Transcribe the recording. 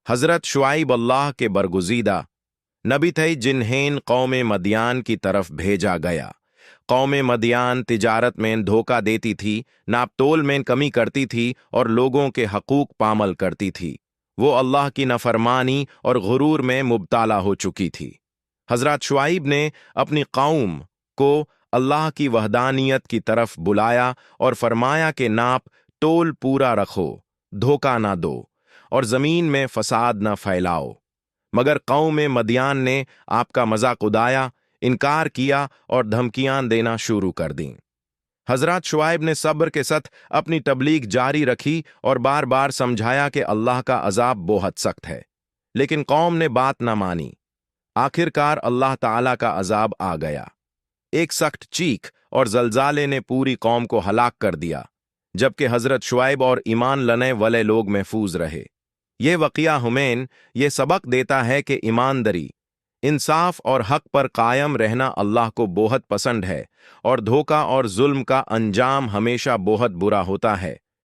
حضرت شعیب اللہ کے برگزیدہ نبی تھے جنہیں قوم مدیان کی طرف بھیجا گیا۔ قوم مدیان تجارت میں دھوکہ دیتی تھی، ناپ تول میں کمی کرتی تھی اور لوگوں کے حقوق پامال کرتی تھی۔ وہ اللہ کی نافرمانی اور غرور میں مبتلا ہو چکی تھی۔ حضرت شعیب نے اپنی قوم کو اللہ کی وحدانیت کی طرف بلایا اور فرمایا کہ ناپ تول پورا رکھو، دھوکہ نہ دو اور زمین میں فساد نہ پھیلاؤ۔ مگر قوم مدیان نے آپ کا مذاق اڑایا، انکار کیا اور دھمکیاں دینا شروع کر دیں۔ حضرت شعیب نے صبر کے ساتھ اپنی تبلیغ جاری رکھی اور بار بار سمجھایا کہ اللہ کا عذاب بہت سخت ہے، لیکن قوم نے بات نہ مانی۔ آخر کار اللہ تعالیٰ کا عذاب آ گیا۔ ایک سخت چیخ اور زلزالے نے پوری قوم کو ہلاک کر دیا، جبکہ حضرت شعیب اور ایمان لانے والے لوگ محفوظ رہے۔ یہ واقعہ ہمیں یہ سبق دیتا ہے کہ ایمانداری، انصاف اور حق پر قائم رہنا اللہ کو بہت پسند ہے، اور دھوکہ اور ظلم کا انجام ہمیشہ بہت برا ہوتا ہے۔